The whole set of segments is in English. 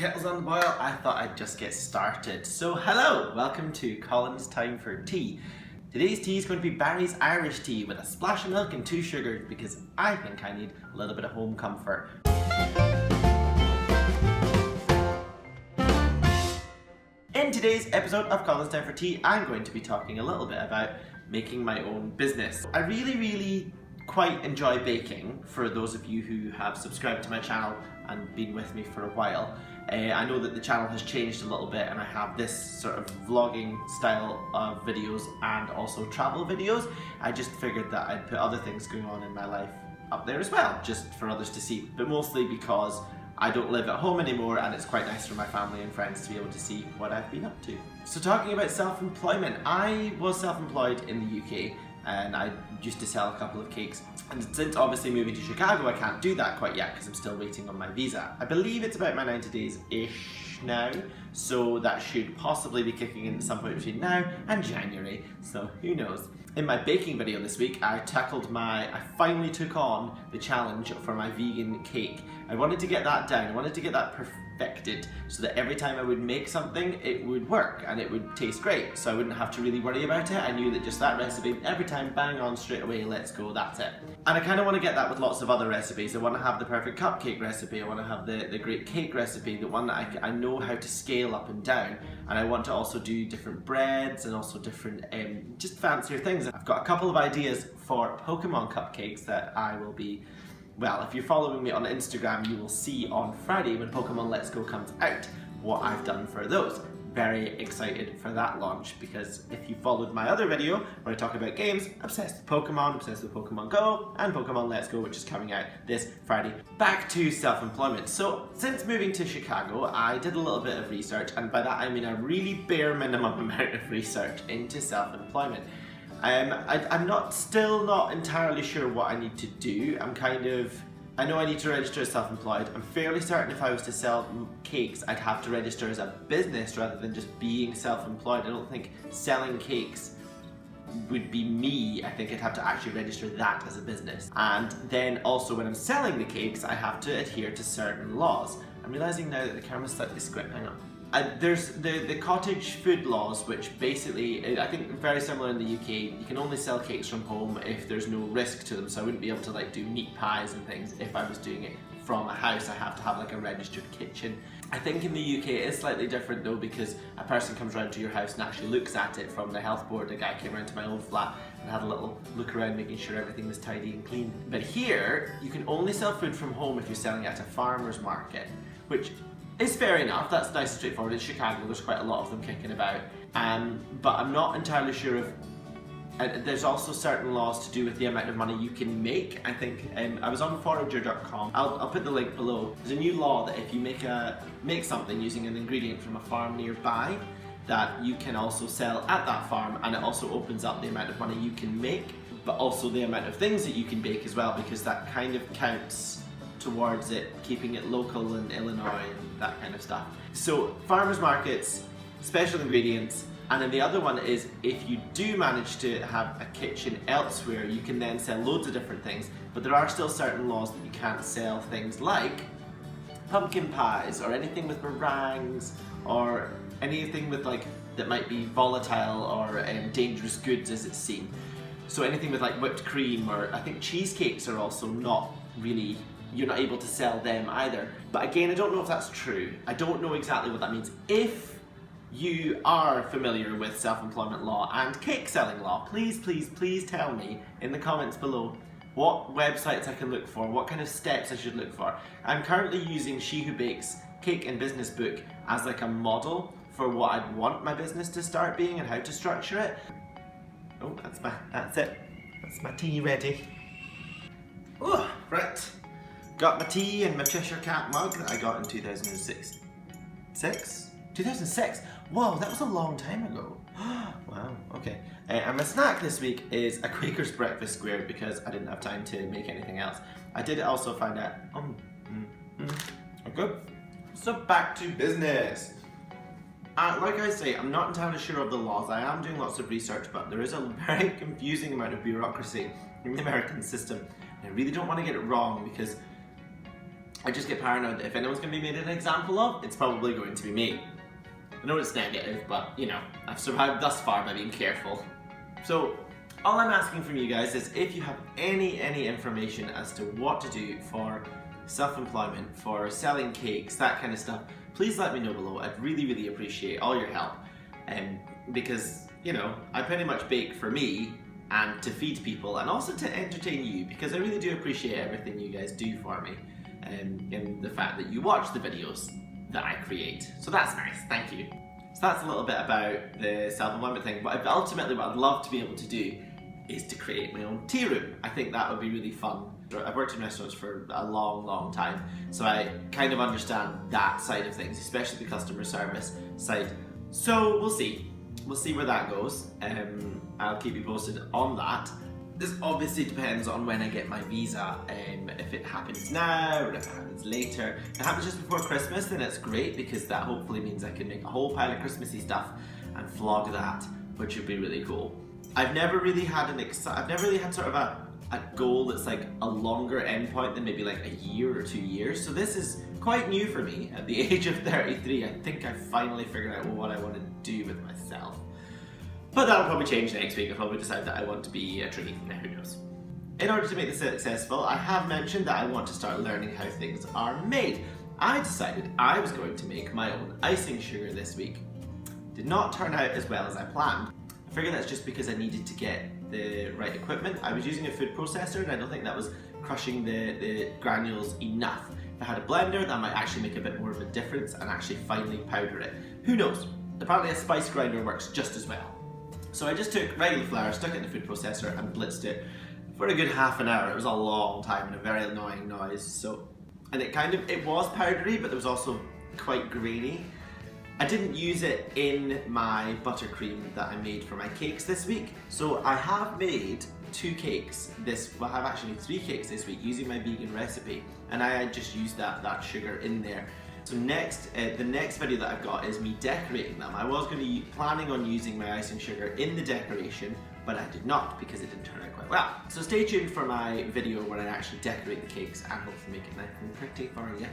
kettle's on the boil, I thought I'd just get started. So hello, welcome to Colins Time for Tea. Today's tea is going to be Barry's Irish tea with a splash of milk and 2 sugars because I think I need a little bit of home comfort. In today's episode of Colins Time for Tea, I'm going to be talking a little bit about making my own business. I really quite enjoy baking, for those of you who have subscribed to my channel and been with me for a while. I know that the channel has changed a little bit and I have this sort of vlogging style of videos and also travel videos. I just figured that I'd put other things going on in my life up there as well, just for others to see, but mostly because I don't live at home anymore and it's quite nice for my family and friends to be able to see what I've been up to. So talking about self-employment, I was self-employed in the UK and I used to sell a couple of cakes. And since obviously moving to Chicago, I can't do that quite yet because I'm still waiting on my visa. I believe it's about my 90 days-ish now, so that should possibly be kicking in at some point between now and January, so who knows. In my baking video this week, I finally took on the challenge for my vegan cake. I wanted to get that down, I wanted to get that perfected so that every time I would make something, it would work and it would taste great. So I wouldn't have to really worry about it. I knew that just that recipe, every time, bang on, straight away, let's go, that's it. And I kind of want to get that with lots of other recipes. I want to have the perfect cupcake recipe, I want to have the great cake recipe, the one that I know how to scale up and down. And I want to also do different breads and also different, just fancier things. I've got a couple of ideas for Pokemon cupcakes that I will be, well, if you're following me on Instagram, you will see on Friday when Pokemon Let's Go comes out what I've done for those. Very excited for that launch because if you followed my other video where I talk about games, obsessed with Pokemon, obsessed with Pokemon Go and Pokemon Let's Go, which is coming out this Friday. Back to self-employment. So since moving to Chicago, I did a little bit of research, and by that I mean a really bare minimum amount of research into self-employment. I'm still not entirely sure what I need to do. I know I need to register as self-employed. I'm fairly certain if I was to sell cakes, I'd have to register as a business rather than just being self-employed. I don't think selling cakes would be me. I think I'd have to actually register that as a business. And then also when I'm selling the cakes, I have to adhere to certain laws. I'm realizing now that the camera's slightly square. Hang on. There's the cottage food laws, which basically, I think very similar in the UK, you can only sell cakes from home if there's no risk to them, so I wouldn't be able to do neat pies and things if I was doing it from a house. I have to have a registered kitchen. I think in the UK it is slightly different though, because a person comes around to your house and actually looks at it from the health board. A guy came around to my old flat and had a little look around making sure everything was tidy and clean. But here, you can only sell food from home if you're selling at a farmer's market, which it's fair enough, that's nice and straightforward. In Chicago there's quite a lot of them kicking about, but I'm not entirely sure if, there's also certain laws to do with the amount of money you can make. I think, I was on forager.com, I'll put the link below. There's a new law that if you make something using an ingredient from a farm nearby, that you can also sell at that farm, and it also opens up the amount of money you can make, but also the amount of things that you can bake as well, because that kind of counts towards it, keeping it local in Illinois and that kind of stuff. So farmers markets, special ingredients, and then the other one is if you do manage to have a kitchen elsewhere, you can then sell loads of different things, but there are still certain laws that you can't sell things like pumpkin pies or anything with meringues or anything with that might be volatile or dangerous goods as it's seen. So anything with whipped cream, or I think cheesecakes are also not really, you're not able to sell them either. But again, I don't know if that's true. I don't know exactly what that means. If you are familiar with self-employment law and cake selling law, please tell me in the comments below what websites I can look for, what kind of steps I should look for. I'm currently using She Who Bakes Cake and Business Book as a model for what I'd want my business to start being and how to structure it. Oh, that's it. That's my tea ready. Oh, right. Got my tea in my Cheshire Cat mug that I got in 2006. 2006? Whoa, that was a long time ago. Wow, okay. And my snack this week is a Quaker's breakfast square because I didn't have time to make anything else. I did also find out, okay. So back to business. Like I say, I'm not entirely sure of the laws. I am doing lots of research, but there is a very confusing amount of bureaucracy in the American system. I really don't want to get it wrong because I just get paranoid that if anyone's going to be made an example of, it's probably going to be me. I know it's negative, but you know, I've survived thus far by being careful. So, all I'm asking from you guys is if you have any information as to what to do for self-employment, for selling cakes, that kind of stuff, please let me know below. I'd really appreciate all your help. Because, you know, I pretty much bake for me and to feed people and also to entertain you, because I really do appreciate everything you guys do for me and the fact that you watch the videos that I create. So that's nice, thank you. So that's a little bit about the self-employment thing, but ultimately what I'd love to be able to do is to create my own tea room. I think that would be really fun. I've worked in restaurants for a long time, so I kind of understand that side of things, especially the customer service side. So we'll see where that goes. I'll keep you posted on that. This obviously depends on when I get my visa, if it happens now or if it happens later. If it happens just before Christmas, then it's great because that hopefully means I can make a whole pile of Christmassy stuff and vlog that, which would be really cool. I've never really had sort of a goal that's like a longer endpoint than maybe like a year or 2 years. So this is quite new for me. At the age of 33, I think I've finally figured out what I want to do with myself. But that'll probably change next week. I'll probably decide that I want to be a tree. Now, who knows? In order to make this successful, I have mentioned that I want to start learning how things are made. I decided I was going to make my own icing sugar this week. Did not turn out as well as I planned. I figure that's just because I needed to get the right equipment. I was using a food processor and I don't think that was crushing the granules enough. If I had a blender, that might actually make a bit more of a difference and actually finely powder it. Who knows? Apparently a spice grinder works just as well. So I just took regular flour, stuck it in the food processor and blitzed it for a good half an hour. It was a long time and a very annoying noise. And it was powdery, but there was also quite grainy. I didn't use it in my buttercream that I made for my cakes this week. So I have made 2 cakes I have actually 3 cakes this week using my vegan recipe. And I just used that sugar in there. So the next video that I've got is me decorating them. I was planning on using my icing sugar in the decoration, but I did not because it didn't turn out quite well. So stay tuned for my video where I actually decorate the cakes and hopefully make it nice and pretty for you.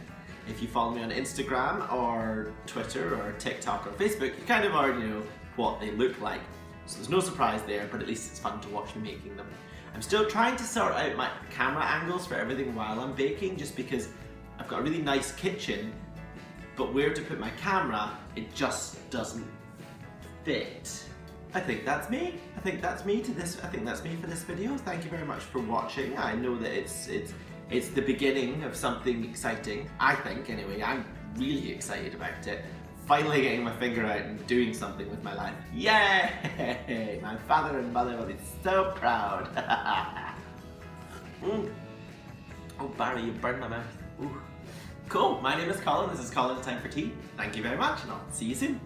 If you follow me on Instagram or Twitter or TikTok or Facebook, you kind of already know what they look like. So there's no surprise there, but at least it's fun to watch me making them. I'm still trying to sort out my camera angles for everything while I'm baking, just because I've got a really nice kitchen, but where to put my camera, it just doesn't fit. I think that's me. I think that's me for this video. Thank you very much for watching. I know that it's the beginning of something exciting. I think, anyway. I'm really excited about it. Finally getting my finger out and doing something with my life. Yay! My father and mother will be so proud. Oh, Barry, you burned my mouth. Ooh. Cool, my name is Colin. This is Colin's Time for Tea. Thank you very much, and I'll see you soon.